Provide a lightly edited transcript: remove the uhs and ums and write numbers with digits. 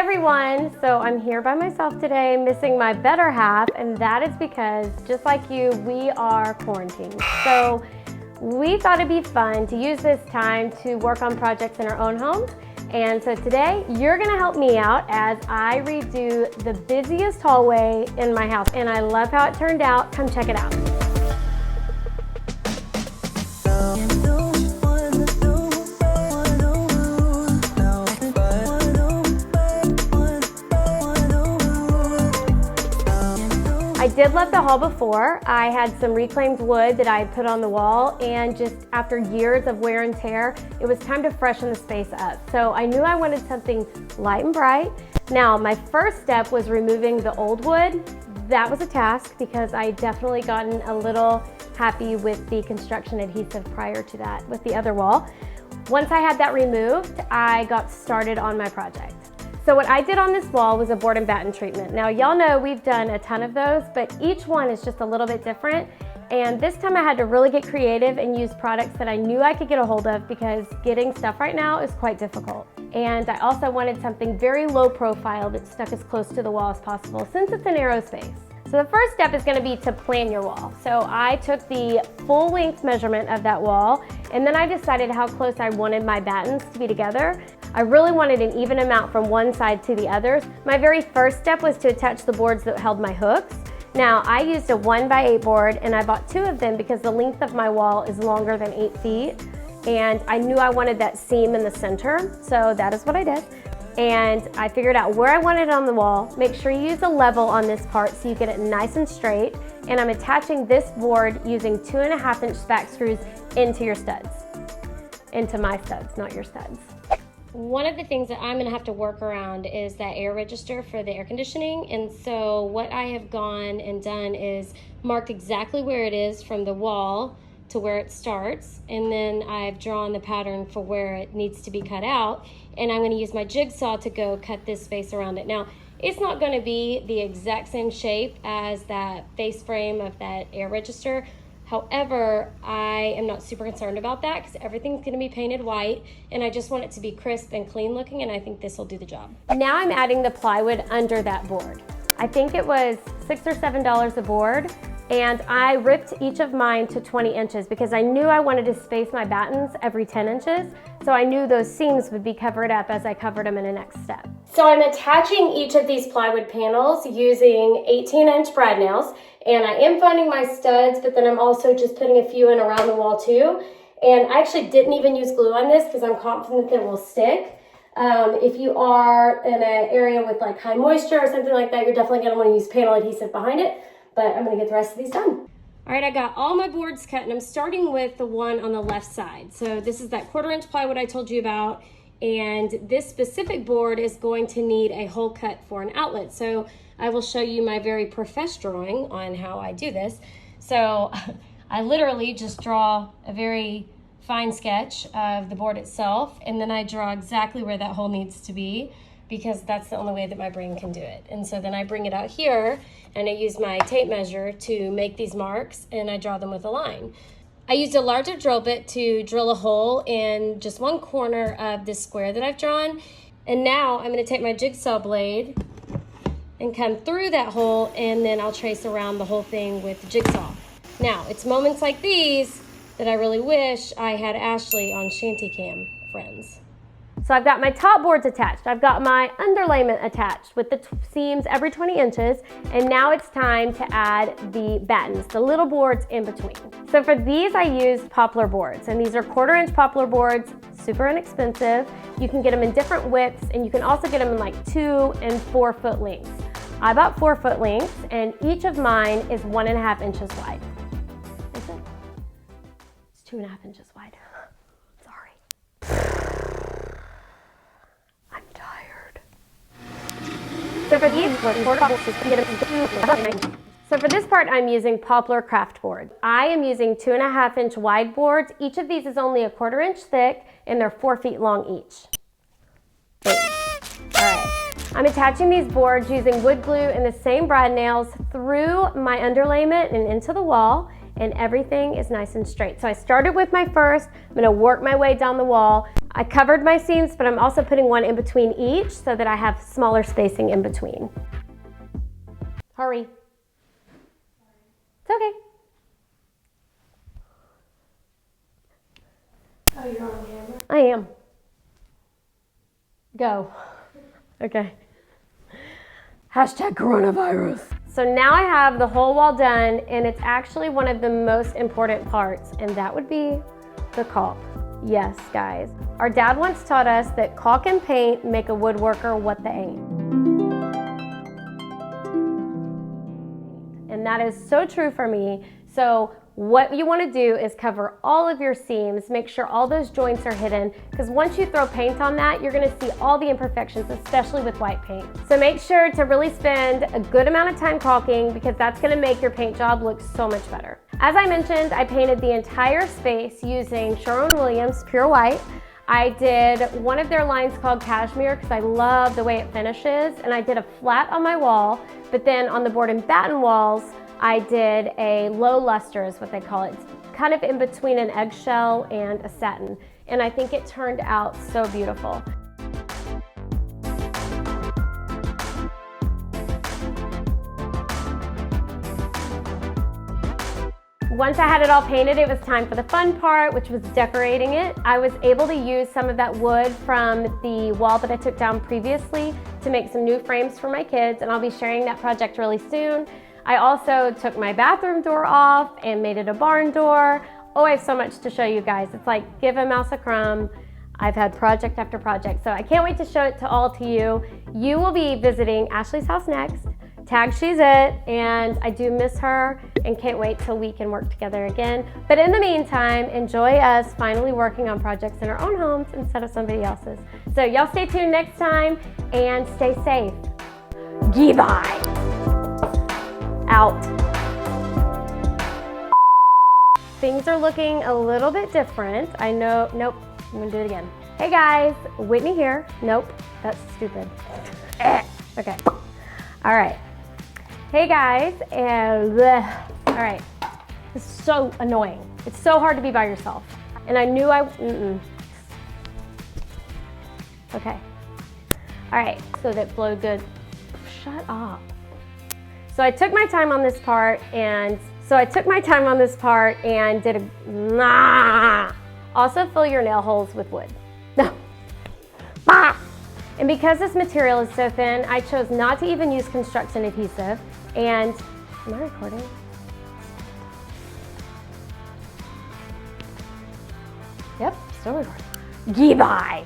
everyone, so I'm here by myself today, missing my better half, and that is because, just like you, we are quarantined. So we thought it'd be fun to use this time to work on projects in our own homes. And so today, you're gonna help me out as I redo the busiest hallway in my house. And I love how it turned out. Come check it out. I did love the hall before. I had some reclaimed wood that I put on the wall, and just after years of wear and tear, it was time to freshen the space up. So I knew I wanted something light and bright. Now, my first step was removing the old wood. That was a task because I definitely gotten a little happy with the construction adhesive prior to that with the other wall. Once I had that removed, I got started on my project. So what I did on this wall was a board and batten treatment. Now y'all know we've done a ton of those, but each one is just a little bit different. And this time I had to really get creative and use products that I knew I could get a hold of because getting stuff right now is quite difficult. And I also wanted something very low profile that stuck as close to the wall as possible since it's a narrow space. So the first step is going to be to plan your wall. So I took the full length measurement of that wall, and then I decided how close I wanted my battens to be together. I really wanted an even amount from one side to the others. My very first step was to attach the boards that held my hooks. Now I used a 1x8 board, and I bought 2 of them because the length of my wall is longer than 8 feet. And I knew I wanted that seam in the center, so that is what I did. And I figured out where I wanted it on the wall. Make sure you use a level on this part so you get it nice and straight. And I'm attaching this board using 2.5-inch spack screws into your studs. Into my studs, not your studs. One of the things that I'm gonna have to work around is that air register for the air conditioning. And so what I have gone and done is marked exactly where it is from the wall to where it starts, and then I've drawn the pattern for where it needs to be cut out, and I'm going to use my jigsaw to go cut this space around it. Now, it's not going to be the exact same shape as that face frame of that air register. However, I am not super concerned about that because everything's going to be painted white, and I just want it to be crisp and clean looking, and I think this will do the job. Now I'm adding the plywood under that board. I think it was $6 or $7 a board. And I ripped each of mine to 20 inches because I knew I wanted to space my battens every 10 inches. So I knew those seams would be covered up as I covered them in the next step. So I'm attaching each of these plywood panels using 18-inch brad nails. And I am finding my studs, but then I'm also just putting a few in around the wall too. And I actually didn't even use glue on this because I'm confident that it will stick. If you are in an area with like high moisture or something like that, you're definitely going to want to use panel adhesive behind it. But I'm gonna get the rest of these done. All right, I got all my boards cut, and I'm starting with the one on the left side. So this is that 1/4-inch plywood I told you about, and this specific board is going to need a hole cut for an outlet. So I will show you my very professional drawing on how I do this. So I literally just draw a very fine sketch of the board itself, and then I draw exactly where that hole needs to be, because that's the only way that my brain can do it. And so then I bring it out here and I use my tape measure to make these marks, and I draw them with a line. I used a larger drill bit to drill a hole in just one corner of this square that I've drawn. And now I'm gonna take my jigsaw blade and come through that hole, and then I'll trace around the whole thing with the jigsaw. Now, it's moments like these that I really wish I had Ashley on Shantycam, friends. So I've got my top boards attached. I've got my underlayment attached with the seams every 20 inches. And now it's time to add the battens, the little boards in between. So for these, I used poplar boards, and these are 1/4-inch poplar boards, super inexpensive. You can get them in different widths, and you can also get them in like 2 and 4 foot lengths. I bought 4 foot lengths, and each of mine is 1.5 inches wide. That's it. It's 2.5 inches wide. So for these, so for this part, I'm using poplar craft board. I am using 2.5-inch wide boards. Each of these is only 1/4 inch thick, and they're 4 feet long each. Boom. All right. I'm attaching these boards using wood glue and the same brad nails through my underlayment and into the wall. and everything is nice and straight. So I started with my first, I'm gonna work my way down the wall. I covered my seams, but I'm also putting one in between each so that I have smaller spacing in between. Hurry. It's okay. Oh, you're on camera? I am. Go. Okay. Hashtag coronavirus. So now I have the whole wall done, and it's actually one of the most important parts, and that would be the caulk. Yes, guys. Our dad once taught us that caulk and paint make a woodworker what they ain't. And that is so true for me. So what you want to do is cover all of your seams, make sure all those joints are hidden, because once you throw paint on that, you're going to see all the imperfections, especially with white paint. So make sure to really spend a good amount of time caulking, because that's going to make your paint job look so much better. As I mentioned, I painted the entire space using Sherwin-Williams Pure White. I did one of their lines called Cashmere because I love the way it finishes, and I did a flat on my wall, but then on the board and batten walls, I did a low luster is what they call it. It's kind of in between an eggshell and a satin. And I think it turned out so beautiful. Once I had it all painted, it was time for the fun part, which was decorating it. I was able to use some of that wood from the wall that I took down previously to make some new frames for my kids, and I'll be sharing that project really soon. I also took my bathroom door off and made it a barn door. Oh, I have so much to show you guys. It's like give a mouse a crumb. I've had project after project, so I can't wait to show it to all to you. You will be visiting Ashley's house next. Tag She's It, and I do miss her and can't wait till we can work together again. But in the meantime, enjoy us finally working on projects in our own homes instead of somebody else's. So y'all stay tuned next time and stay safe. Goodbye. Out. Things are looking a little bit different. I know, nope, I'm gonna do it again. Hey guys, Whitney here. Nope, that's stupid. Okay, all right. Hey guys, and all right. This is so annoying. It's so hard to be by yourself. And I knew Okay, all right, so that flowed good. Shut up. So I took my time on this part and did a Also fill your nail holes with wood. No. And because this material is so thin, I chose not to even use construction adhesive. And, am I recording? Yep, still recording. Goodbye.